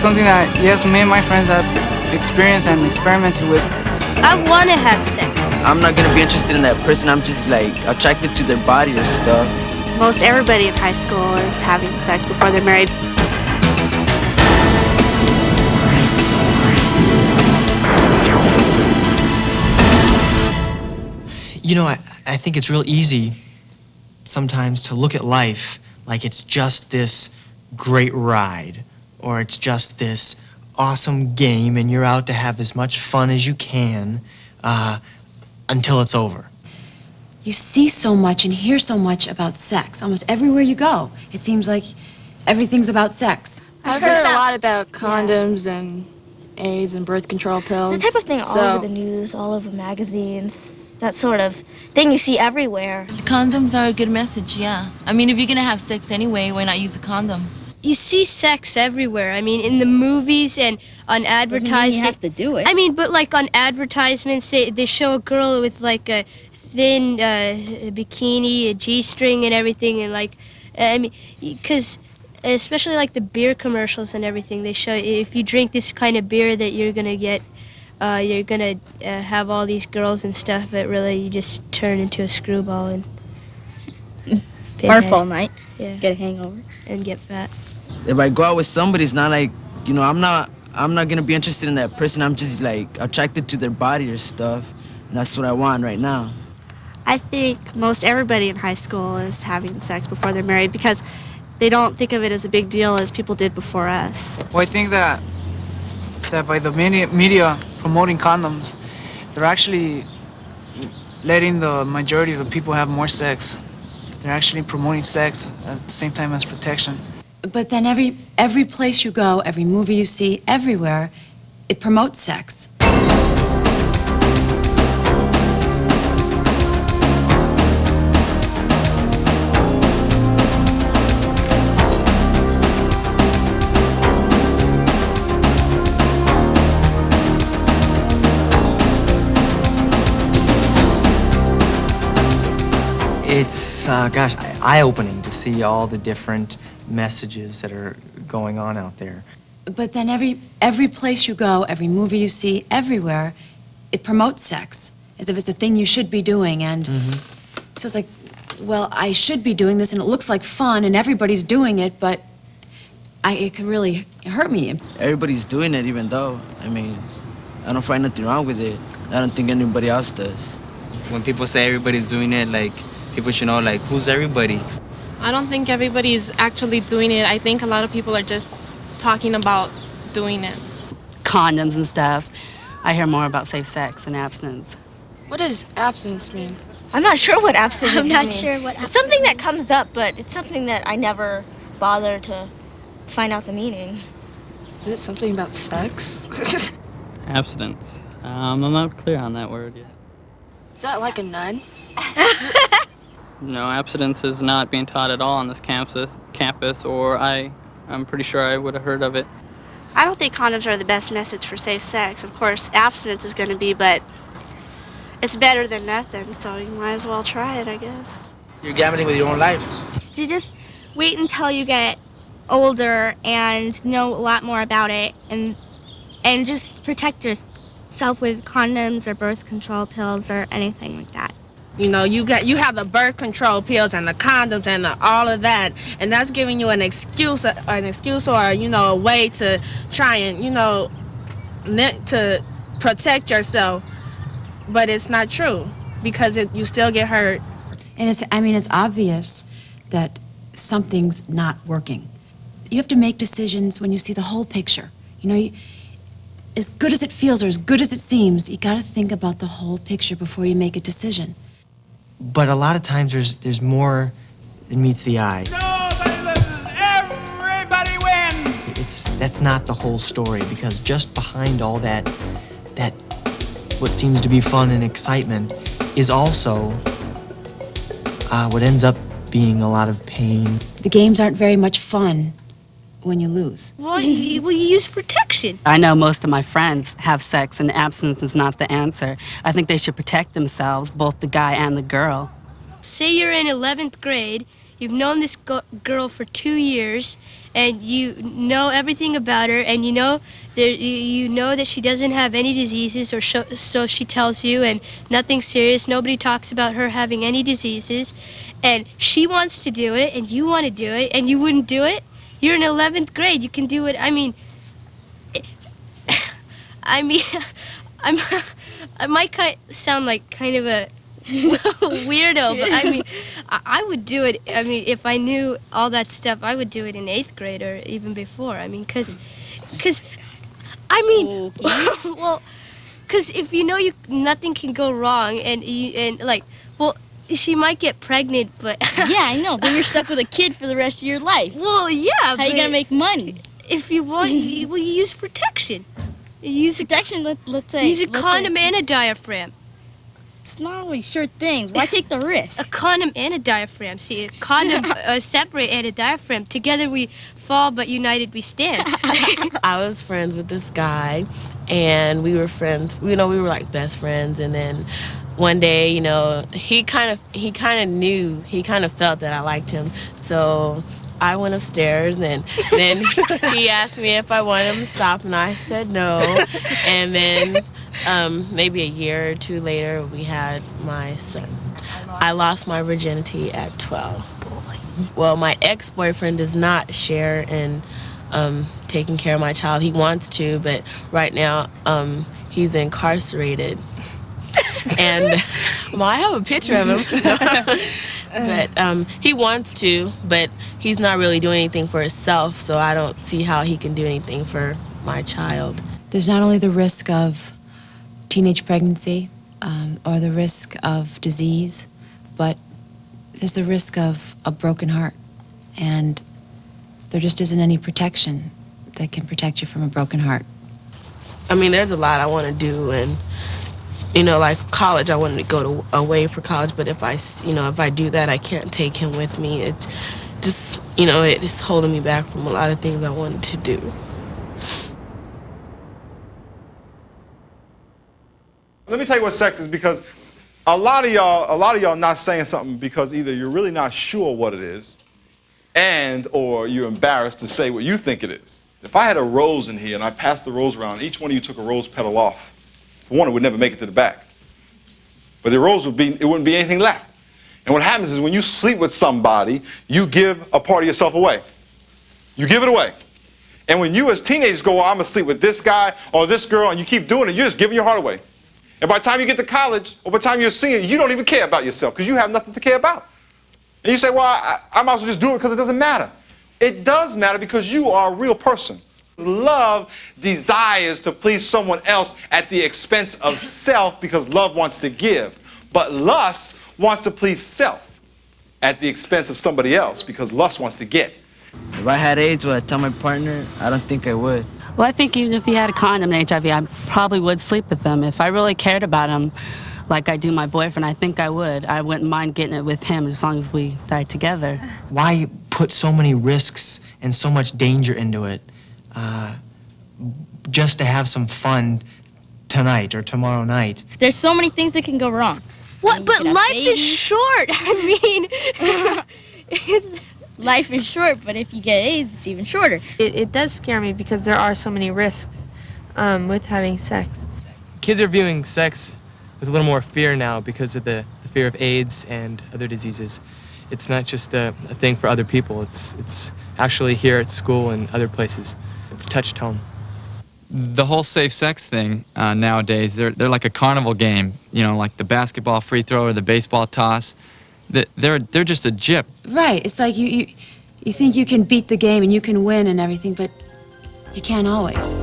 something that, yes, me and my friends have experienced and experimented with. I want to have sex. I'm not gonna be interested in that person. I'm just like attracted to their body or stuff. Most everybody in high school is having sex before they're married. You know, I think it's real easy sometimes to look at life like it's just this great ride, or it's just this awesome game and you're out to have as much fun as you can until it's over. You see so much and hear so much about sex. Almost everywhere you go, it seems like everything's about sex. I've heard a lot about condoms and AIDS and birth control pills. That type of thing all over the news, all over magazines. That sort of thing you see everywhere. Condoms are a good message, yeah. I mean, if you're gonna have sex anyway, why not use a condom? You see sex everywhere. I mean, in the movies and on advertisements. You have to do it. I mean, but like on advertisements, they show a girl with like a thin bikini, a G-string and everything, and like, I mean, because especially like the beer commercials and everything, they show if you drink this kind of beer that you're gonna get, you're gonna have all these girls and stuff, but really you just turn into a screwball and Barf all night. Yeah. Get a hangover. And get fat. If I go out with somebody, it's not like, you know, I'm not gonna be interested in that person. I'm just like attracted to their body or stuff. And that's what I want right now. I think most everybody in high school is having sex before they're married because they don't think of it as a big deal as people did before us. Well, I think that by the media promoting condoms, they're actually letting the majority of the people have more sex. They're actually promoting sex at the same time as protection. But then every place you go, every movie you see, everywhere, it promotes sex. It's, gosh, eye-opening to see all the different messages that are going on out there. But then every place you go, every movie you see, everywhere, it promotes sex, as if it's a thing you should be doing. And so it's like, well, I should be doing this, and it looks like fun, and everybody's doing it, but it can really hurt me. Everybody's doing it, even though, I mean, I don't find nothing wrong with it. I don't think anybody else does. When people say everybody's doing it, like, people should know, like, who's everybody? I don't think everybody's actually doing it. I think a lot of people are just talking about doing it. Condoms and stuff. I hear more about safe sex and abstinence. What does abstinence mean? I'm not sure what abstinence means. I'm not sure what It's something that comes up, but it's something that I never bother to find out the meaning. Is it something about sex? Abstinence. I'm not clear on that word yet. Is that like a nun? No, abstinence is not being taught at all on this campus, or I'm pretty sure I would have heard of it. I don't think condoms are the best message for safe sex. Of course, abstinence is going to be, but it's better than nothing, so you might as well try it, I guess. You're gambling with your own life. You just wait until you get older and know a lot more about it, and just protect yourself with condoms or birth control pills or anything like that. You know, you have the birth control pills and the condoms and all of that, and that's giving you an excuse or, you know, a way to try and, you know, to protect yourself. But it's not true because you still get hurt. And it's obvious that something's not working. You have to make decisions when you see the whole picture. You know, as good as it feels or as good as it seems, you got to think about the whole picture before you make a decision. But a lot of times there's more than meets the eye. Nobody listens. Everybody wins. That's not the whole story, because just behind all that what seems to be fun and excitement is also what ends up being a lot of pain. The games aren't very much fun when you lose. Well, you use protection. I know most of my friends have sex, and abstinence is not the answer. I think they should protect themselves, both the guy and the girl. Say you're in 11th grade, you've known this girl for 2 years, and you know everything about her, and you know that she doesn't have any diseases, or so she tells you, and nothing serious. Nobody talks about her having any diseases, and she wants to do it, and you want to do it, and you wouldn't do it. You're in 11th grade. You can do it. I mean, I might sound like kind of a weirdo, but I mean, I would do it. I mean, if I knew all that stuff, I would do it in 8th grade or even before. I mean, cause I mean, well, cause if you know nothing can go wrong, and like, well, she might get pregnant, but Yeah, I know. Then you're stuck with a kid for the rest of your life. well, yeah. How are you gonna make money? If you want, you use protection. You use Protection. Let's say. use a condom and a diaphragm. It's not always sure things. Why take the risk? A condom and a diaphragm. See, a condom separate and a diaphragm. Together we fall, but united we stand. I was friends with this guy, and we were friends. We were like best friends. And then one day, he kind of felt that I liked him. So I went upstairs, and then he asked me if I wanted him to stop, and I said no. And then maybe a year or two later, we had my son. I lost my virginity at 12. Well, my ex-boyfriend does not share in taking care of my child. He wants to, but right now he's incarcerated. And well, I have a picture of him. But he wants to, but he's not really doing anything for himself, so I don't see how he can do anything for my child. There's not only the risk of teenage pregnancy or the risk of disease, but there's the risk of a broken heart. And there just isn't any protection that can protect you from a broken heart. I mean, there's a lot I want to do, and like college, I wanted to go away for college, but if I do that, I can't take him with me. It's just, it's holding me back from a lot of things I wanted to do. Let me tell you what sex is, because a lot of y'all not saying something because either you're really not sure what it is, or you're embarrassed to say what you think it is. If I had a rose in here and I passed the rose around, each one of you took a rose petal off. For one, it would never make it to the back. But the rose wouldn't be anything left. And what happens is when you sleep with somebody, you give a part of yourself away. You give it away. And when you as teenagers go, well, I'm going to sleep with this guy or this girl, and you keep doing it, you're just giving your heart away. And by the time you get to college, or by the time you're a senior, you don't even care about yourself because you have nothing to care about. And you say, well, I might as well just do it because it doesn't matter. It does matter because you are a real person. Love desires to please someone else at the expense of self because love wants to give. But lust wants to please self at the expense of somebody else because lust wants to get. If I had AIDS, would I tell my partner? I don't think I would. Well, I think even if he had a condom and HIV, I probably would sleep with him. If I really cared about him like I do my boyfriend, I think I would. I wouldn't mind getting it with him as long as we died together. Why put so many risks and so much danger into it just to have some fun tonight or tomorrow night? There's so many things that can go wrong. What? But life is short. I mean, Life is short, but if you get AIDS, it's even shorter. It does scare me because there are so many risks with having sex. Kids are viewing sex with a little more fear now because of the fear of AIDS and other diseases. It's not just a thing for other people. It's actually here at school and other places. It's touched home. The whole safe sex thing nowadays, they're like a carnival game, like the basketball free throw or the baseball toss. They're just a gyp. Right. It's like you think you can beat the game and you can win and everything, but you can't always.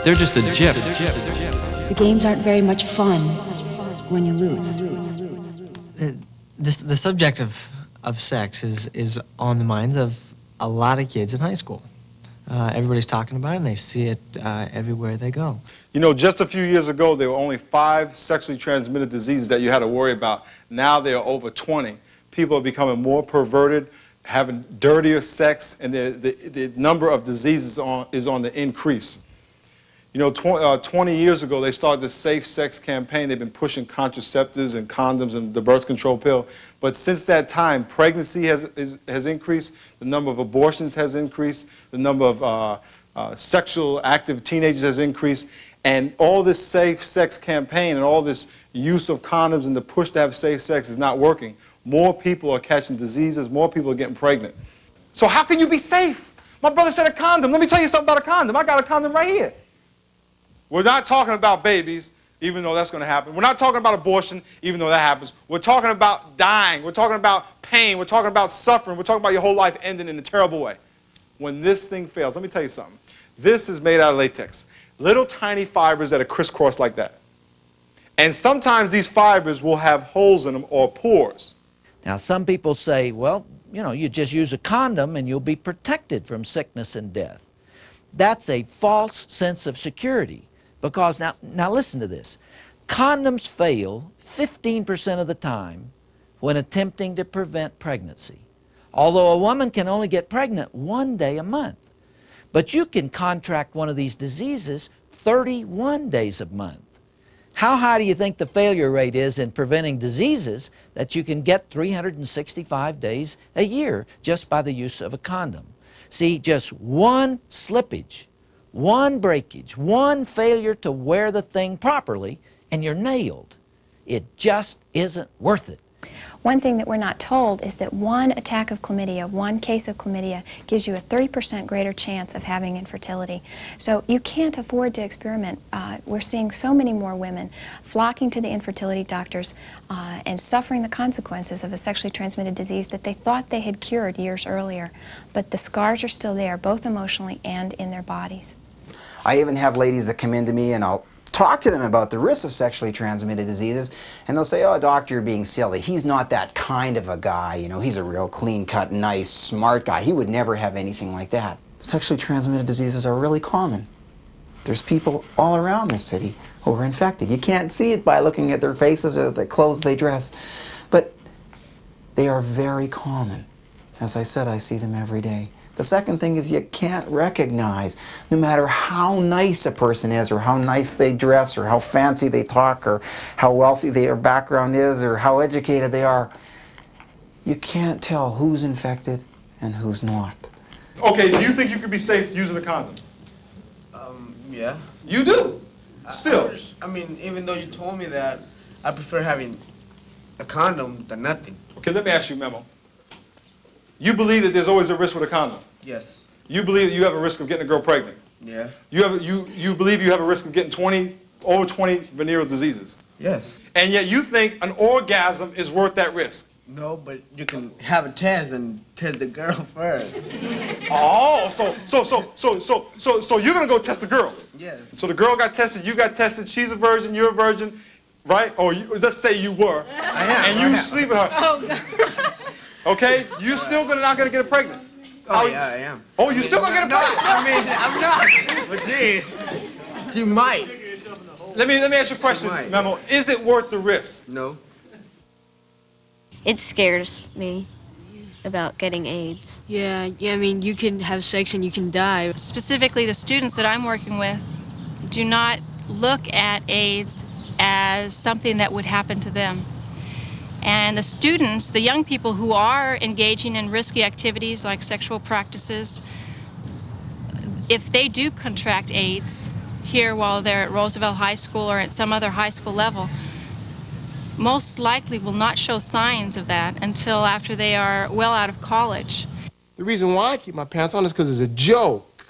They're just a gyp. The games aren't very much fun when you lose. The subject of sex is on the minds of a lot of kids in high school. Everybody's talking about it, and they see it everywhere they go. You know, just a few years ago, there were only 5 sexually transmitted diseases that you had to worry about. Now there are over 20. People are becoming more perverted, having dirtier sex, and the number of diseases is on the increase. You know, 20 years ago, they started the safe sex campaign. They've been pushing contraceptives and condoms and the birth control pill. But since that time, pregnancy has increased, the number of abortions has increased, the number of sexual active teenagers has increased, and all this safe sex campaign and all this use of condoms and the push to have safe sex is not working. More people are catching diseases, more people are getting pregnant. So how can you be safe? My brother said a condom. Let me tell you something about a condom. I got a condom right here. We're not talking about babies, even though that's going to happen. We're not talking about abortion, even though that happens. We're talking about dying. We're talking about pain. We're talking about suffering. We're talking about your whole life ending in a terrible way. When this thing fails, let me tell you something. This is made out of latex. Little tiny fibers that are crisscrossed like that. And sometimes these fibers will have holes in them or pores. Now, some people say, well, you know, you just use a condom and you'll be protected from sickness and death. That's a false sense of security. Because now listen to this. Condoms fail 15% of the time when attempting to prevent pregnancy. Although a woman can only get pregnant 1 day a month. But you can contract one of these diseases 31 days a month. How high do you think the failure rate is in preventing diseases that you can get 365 days a year just by the use of a condom? See, just one slippage, one breakage, one failure to wear the thing properly, and you're nailed. It just isn't worth it. One thing that we're not told is that one attack of chlamydia, one case of chlamydia, gives you a 30% greater chance of having infertility. So you can't afford to experiment. We're seeing so many more women flocking to the infertility doctors and suffering the consequences of a sexually transmitted disease that they thought they had cured years earlier. But the scars are still there, both emotionally and in their bodies. I even have ladies that come into me and I'll talk to them about the risks of sexually transmitted diseases, and they'll say, oh, doctor, you're being silly. He's not that kind of a guy. You know, he's a real clean-cut, nice, smart guy. He would never have anything like that. Sexually transmitted diseases are really common. There's people all around this city who are infected. You can't see it by looking at their faces or the clothes they dress, but they are very common. As I said, I see them every day. The second thing is you can't recognize, no matter how nice a person is or how nice they dress or how fancy they talk or how wealthy their background is or how educated they are, you can't tell who's infected and who's not. Okay, do you think you could be safe using a condom? Yeah. You do? Still? I mean, even though you told me that, I prefer having a condom than nothing. Okay, let me ask you, Memo. You believe that there's always a risk with a condom? Yes. You believe that you have a risk of getting a girl pregnant? Yeah. You believe you have a risk of getting over 20 venereal diseases? Yes. And yet you think an orgasm is worth that risk? No, but you can have a test and test the girl first. Oh, so you're gonna go test the girl? Yes. So the girl got tested, you got tested, she's a virgin, you're a virgin, right? Or let's say you were. I am. And you sleep with her. Oh, God. Okay? You're still not gonna get her pregnant. Oh, yeah, I am. Oh, you're still gonna get her pregnant? I mean, I'm not. But geez, you might. Let me ask you a question, Memo. Is it worth the risk? No. It scares me about getting AIDS. Yeah, I mean, you can have sex and you can die. Specifically, the students that I'm working with do not look at AIDS as something that would happen to them. And the students, the young people who are engaging in risky activities like sexual practices, if they do contract AIDS here while they're at Roosevelt High School or at some other high school level, most likely will not show signs of that until after they are well out of college. The reason why I keep my pants on is because it's a joke.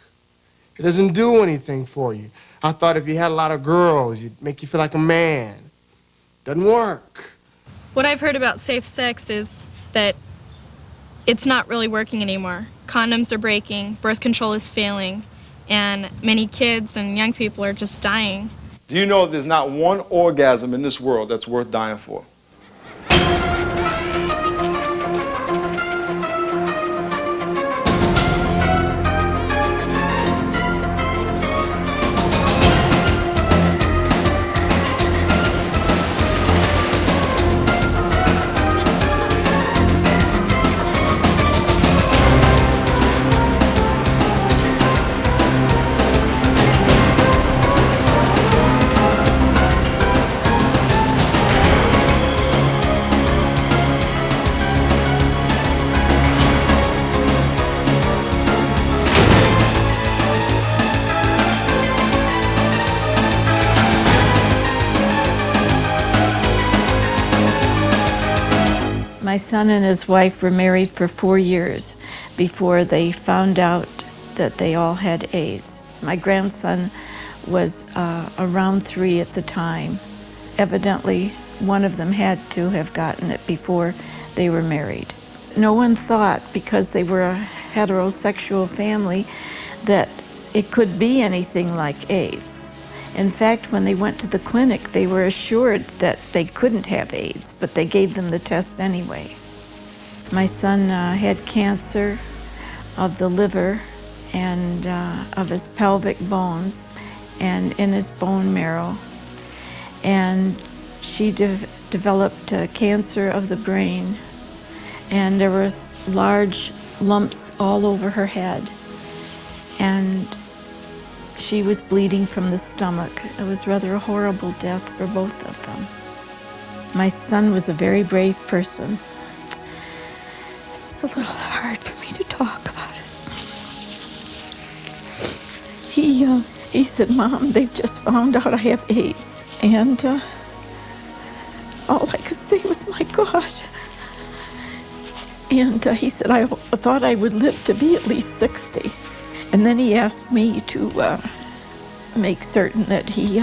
It doesn't do anything for you. I thought if you had a lot of girls, it'd make you feel like a man. Doesn't work. What I've heard about safe sex is that it's not really working anymore. Condoms are breaking, birth control is failing, and many kids and young people are just dying. Do you know there's not one orgasm in this world that's worth dying for? My son and his wife were married for 4 years before they found out that they all had AIDS. My grandson was around 3 at the time. Evidently, one of them had to have gotten it before they were married. No one thought, because they were a heterosexual family, that it could be anything like AIDS. In fact, when they went to the clinic, they were assured that they couldn't have AIDS, but they gave them the test anyway. My son had cancer of the liver and of his pelvic bones and in his bone marrow. And she developed cancer of the brain, and there was large lumps all over her head. And she was bleeding from the stomach. It was rather a horrible death for both of them. My son was a very brave person. It's a little hard for me to talk about it. He said, "Mom, they've just found out I have AIDS." And all I could say was, "My God." And he said, "I thought I would live to be at least 60. And then he asked me to make certain that he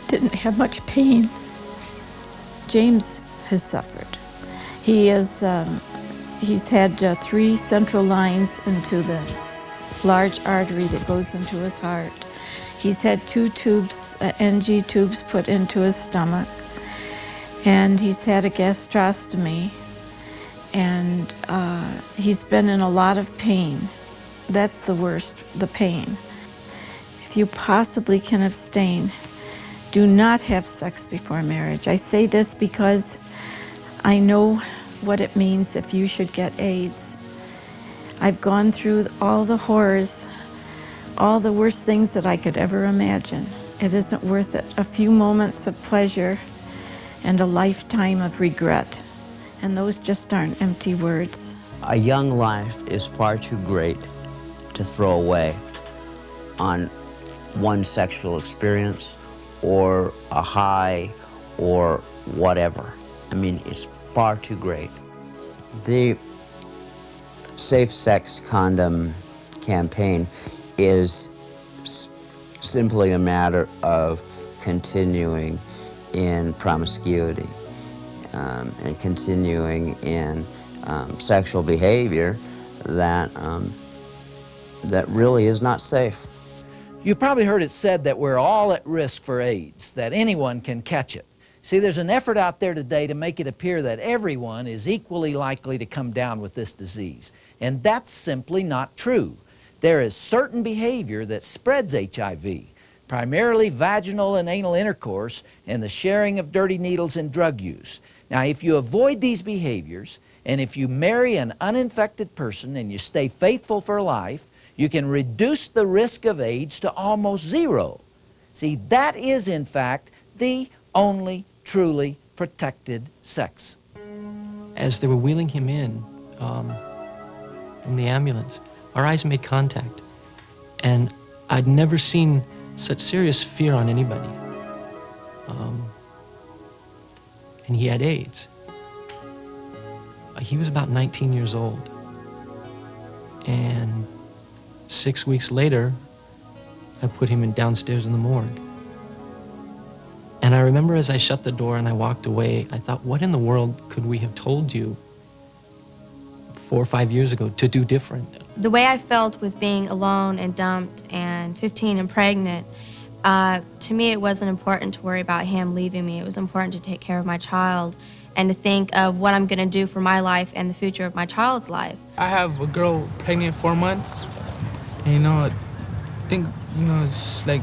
didn't have much pain. James has suffered. He's had 3 central lines into the large artery that goes into his heart. He's had 2 tubes, NG tubes, put into his stomach, and he's had a gastrostomy, and he's been in a lot of pain. That's the worst, the pain. If you possibly can abstain, do not have sex before marriage. I say this because I know what it means if you should get AIDS. I've gone through all the horrors, all the worst things that I could ever imagine. It isn't worth it. A few moments of pleasure and a lifetime of regret. And those just aren't empty words. A young life is far too great to throw away on one sexual experience or a high or whatever. I mean, it's far too great. The safe sex condom campaign is simply a matter of continuing in promiscuity and continuing in sexual behavior that really is not safe. You've probably heard it said that we're all at risk for AIDS, that anyone can catch it. See, there's an effort out there today to make it appear that everyone is equally likely to come down with this disease. And that's simply not true. There is certain behavior that spreads HIV, primarily vaginal and anal intercourse and the sharing of dirty needles and drug use. Now, if you avoid these behaviors, and if you marry an uninfected person and you stay faithful for life, you can reduce the risk of AIDS to almost 0. See, that is, in fact, the only truly protected sex. As they were wheeling him in from the ambulance, our eyes made contact. And I'd never seen such serious fear on anybody. And he had AIDS. He was about 19 years old. And 6 weeks later, I put him downstairs in the morgue. And I remember as I shut the door and I walked away, I thought, what in the world could we have told you 4 or 5 years ago to do different? The way I felt with being alone and dumped and 15 and pregnant, to me it wasn't important to worry about him leaving me. It was important to take care of my child and to think of what I'm going to do for my life and the future of my child's life. I have a girl pregnant 4 months, and I think, it's like,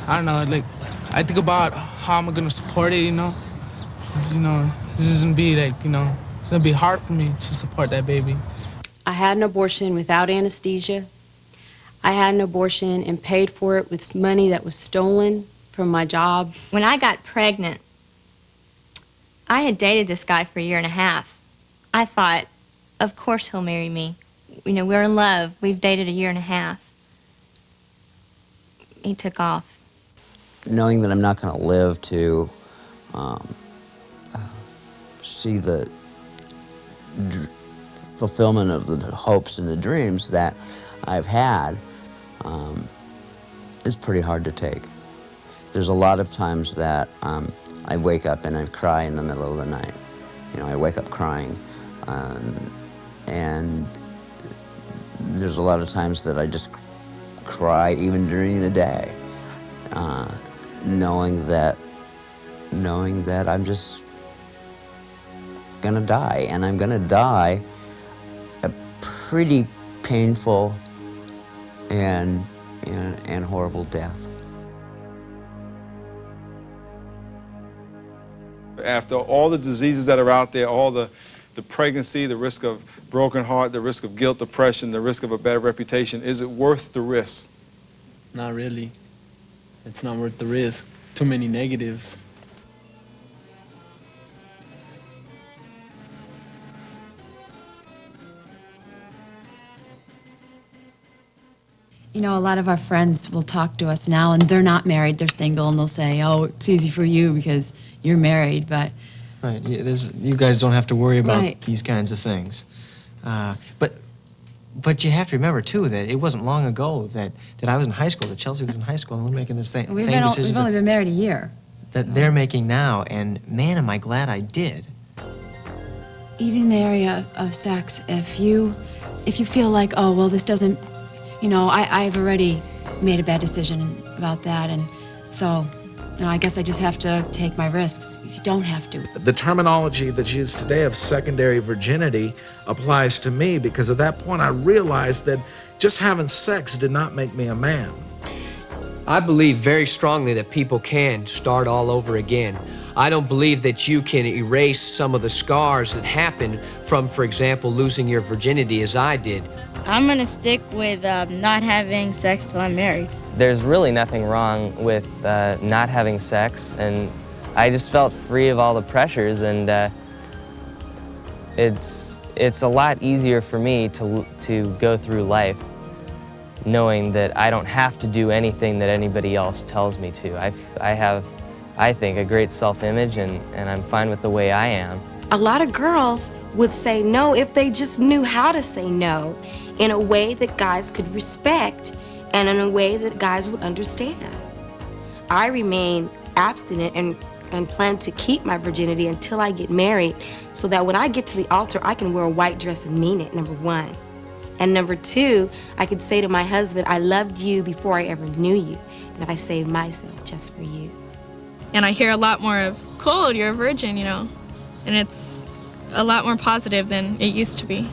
I don't know, like, I think about how am I gonna support it, This is gonna be like, it's gonna be hard for me to support that baby. I had an abortion without anesthesia. I had an abortion and paid for it with money that was stolen from my job. When I got pregnant, I had dated this guy for 1.5 years. I thought, of course he'll marry me. We're in love. We've dated 1.5 years. He took off. Knowing that I'm not going to live to see the fulfillment of the hopes and the dreams that I've had is pretty hard to take. There's a lot of times that I wake up and I cry in the middle of the night. You know, I wake up crying. And there's a lot of times that I just cry even during the day, knowing that I'm just gonna die, and I'm gonna die a pretty painful and horrible death. After all the diseases that are out there, all the pregnancy, the risk of broken heart, the risk of guilt, depression, the risk of a bad reputation, is it worth the risk? Not really. It's not worth the risk. Too many negatives. You know, a lot of our friends will talk to us now, and they're not married, they're single, and they'll say, oh, it's easy for you because you're married, but... Right, you guys don't have to worry about Right. these kinds of things. But you have to remember, too, that it wasn't long ago that I was in high school, that Chelsea was in high school, and we're making the same decisions We've only been married a year. that they're making now, and man, am I glad I did. Even in the area of sex, if you feel like, oh, well, this doesn't, you know, I've already made a bad decision about that, and so, you know, I guess I just have to take my risks. You don't have to. The terminology that's used today of secondary virginity applies to me because at that point I realized that just having sex did not make me a man. I believe very strongly that people can start all over again. I don't believe that you can erase some of the scars that happened from, for example, losing your virginity as I did. I'm gonna stick with not having sex till I'm married. There's really nothing wrong with not having sex, and I just felt free of all the pressures, and it's a lot easier for me to go through life knowing that I don't have to do anything that anybody else tells me to. I have, I think, a great self-image, and I'm fine with the way I am. A lot of girls would say no if they just knew how to say no in a way that guys could respect and in a way that guys would understand. I remain abstinent and plan to keep my virginity until I get married so that when I get to the altar, I can wear a white dress and mean it, number one. And number two, I could say to my husband, I loved you before I ever knew you, and that I saved myself just for you. And I hear a lot more of, cool, you're a virgin, you know, and it's a lot more positive than it used to be.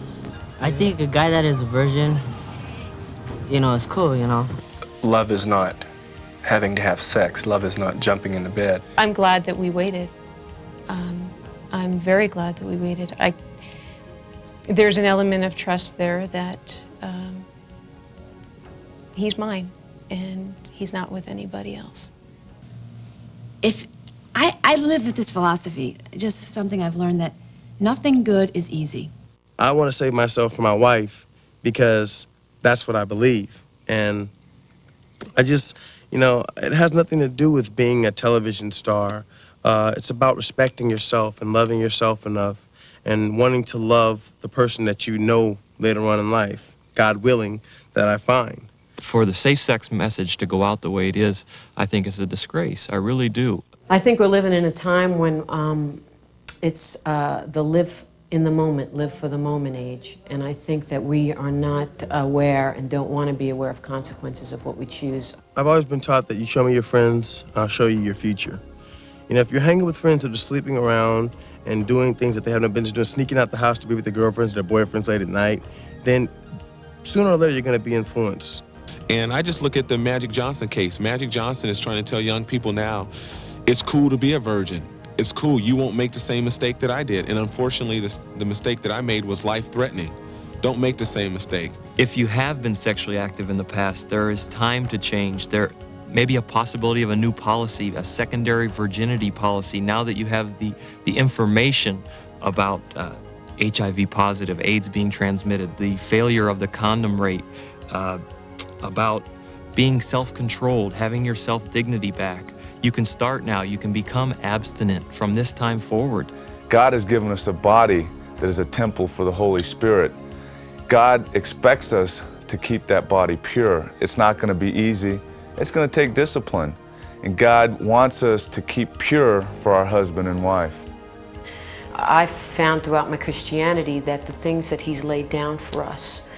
I think a guy that is a virgin, you know, is cool, you know. Love is not having to have sex. Love is not jumping into bed. I'm glad that we waited. I'm very glad that we waited. There's an element of trust there that he's mine and he's not with anybody else. If I live with this philosophy, just something I've learned, that nothing good is easy. I want to save myself for my wife because that's what I believe. And I just, you know, it has nothing to do with being a television star. It's about respecting yourself and loving yourself enough and wanting to love the person that you know later on in life, God willing, that I find. For the safe sex message to go out the way it is, I think is a disgrace. I really do. I think we're living in a time when it's the live in the moment, live for the moment age. And I think that we are not aware and don't want to be aware of consequences of what we choose. I've always been taught that you show me your friends, I'll show you your future. You know, if you're hanging with friends that are sleeping around and doing things that they have no business doing, sneaking out the house to be with their girlfriends or their boyfriends late at night, then sooner or later you're going to be influenced. And I just look at the Magic Johnson case. Magic Johnson is trying to tell young people now, it's cool to be a virgin. It's cool. You won't make the same mistake that I did. And unfortunately, the mistake that I made was life-threatening. Don't make the same mistake. If you have been sexually active in the past, there is time to change. There may be a possibility of a new policy, a secondary virginity policy, now that you have the information about HIV positive, AIDS being transmitted, the failure of the condom rate, about being self-controlled, having your self-dignity back. You can start now. You can become abstinent from this time forward. God has given us a body that is a temple for the Holy Spirit. God expects us to keep that body pure. It's not going to be easy. It's going to take discipline. And God wants us to keep pure for our husband and wife. I've found throughout my Christianity that the things that He's laid down for us,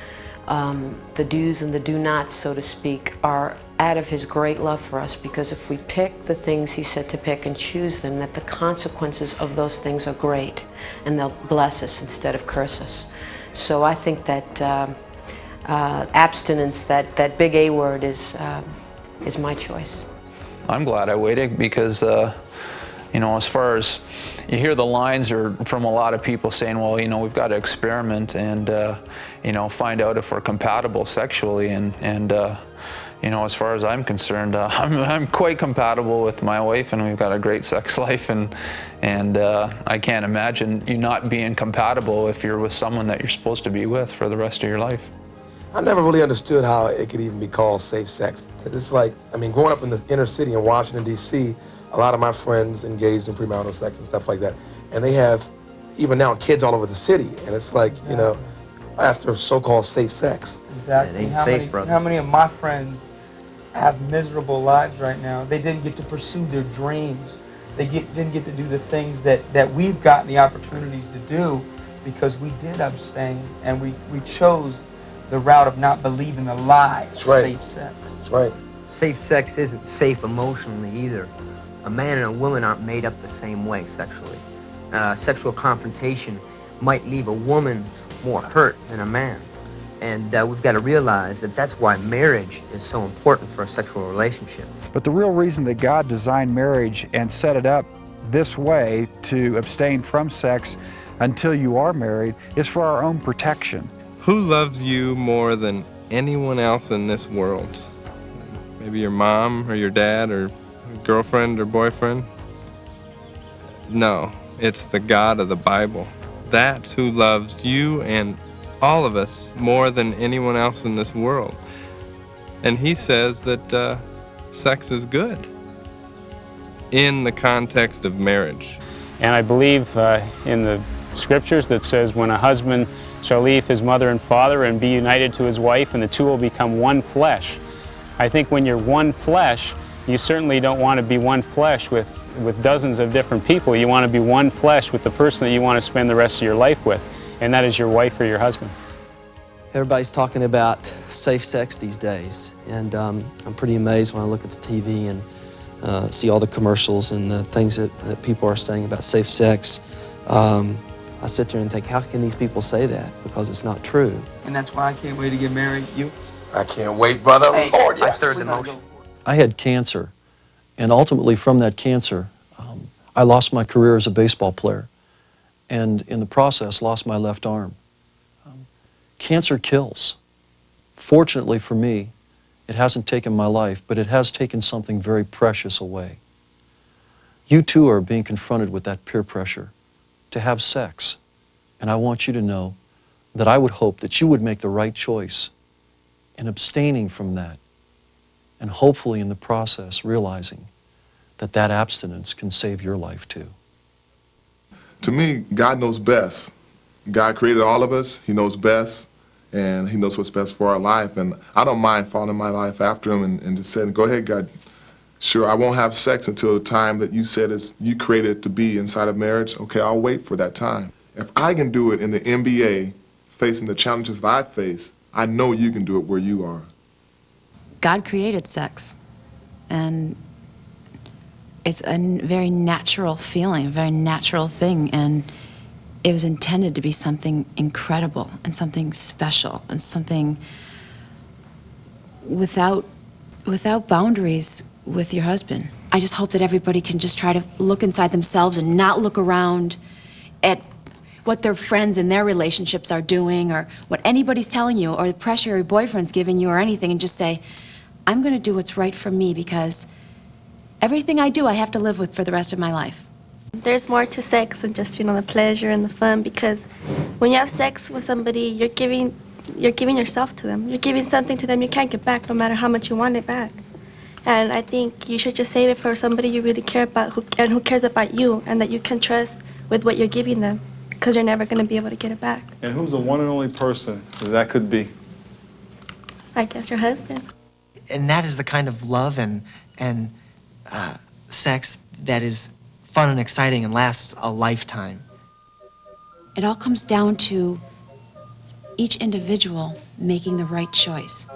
the do's and the do-nots, so to speak, are out of His great love for us, because if we pick the things He said to pick and choose them, that the consequences of those things are great, and they'll bless us instead of curse us. So I think that abstinence, that big A word, is my choice. I'm glad I waited because, you know, as far as you hear the lines are from a lot of people saying, well, you know, we've got to experiment and, you know, find out if we're compatible sexually. And you know, as far as I'm concerned, I'm quite compatible with my wife, and we've got a great sex life. And I can't imagine you not being compatible if you're with someone that you're supposed to be with for the rest of your life. I never really understood how it could even be called safe sex. It's like, I mean, growing up in the inner city in Washington, D.C., a lot of my friends engaged in premarital sex and stuff like that. And they have, even now, kids all over the city. And it's like, you know, after so-called safe sex. Exactly. How many of my friends have miserable lives right now? They didn't get to pursue their dreams. They didn't get to do the things that we've gotten the opportunities to do because we did abstain and we chose the route of not believing the lie of safe sex. That's right. Safe sex isn't safe emotionally either. A man and a woman aren't made up the same way sexually. Sexual confrontation might leave a woman more hurt than a man. And we've got to realize that that's why marriage is so important for a sexual relationship. But the real reason that God designed marriage and set it up this way to abstain from sex until you are married is for our own protection. Who loves you more than anyone else in this world? Maybe your mom or your dad or girlfriend or boyfriend? No, it's the God of the Bible. That's who loves you and all of us more than anyone else in this world. And He says that sex is good in the context of marriage. And I believe in the scriptures that says when a husband shall leave his mother and father and be united to his wife, and the two will become one flesh. I think when you're one flesh, you certainly don't want to be one flesh with dozens of different people. You want to be one flesh with the person that you want to spend the rest of your life with, and that is your wife or your husband. Everybody's talking about safe sex these days, and I'm pretty amazed when I look at the TV and see all the commercials and the things that people are saying about safe sex. I sit there and think, how can these people say that? Because it's not true. And that's why I can't wait to get married. You? I can't wait, brother. Hey, Lord, I yes. third the motion. I had cancer, and ultimately from that cancer, I lost my career as a baseball player, and in the process lost my left arm. Cancer kills. Fortunately for me, it hasn't taken my life, but it has taken something very precious away. You too are being confronted with that peer pressure to have sex, and I want you to know that I would hope that you would make the right choice in abstaining from that, and hopefully in the process realizing that that abstinence can save your life too. To me, God knows best. God created all of us. He knows best, and He knows what's best for our life. And I don't mind following my life after Him and just saying, go ahead, God. Sure, I won't have sex until the time that you said is you created to be inside of marriage. Okay, I'll wait for that time. If I can do it in the NBA, facing the challenges that I face, I know you can do it where you are. God created sex, and it's a very natural feeling, a very natural thing, and it was intended to be something incredible and something special and something without boundaries with your husband. I just hope that everybody can just try to look inside themselves and not look around at what their friends in their relationships are doing or what anybody's telling you or the pressure your boyfriend's giving you or anything, and just say, I'm going to do what's right for me because everything I do I have to live with for the rest of my life. There's more to sex than just, the pleasure and the fun, because when you have sex with somebody, you're giving yourself to them. You're giving something to them you can't get back no matter how much you want it back. And I think you should just save it for somebody you really care about who cares about you and that you can trust with what you're giving them, because you're never going to be able to get it back. And who's the one and only person that could be? I guess your husband. And that is the kind of love and sex that is fun and exciting and lasts a lifetime. It all comes down to each individual making the right choice.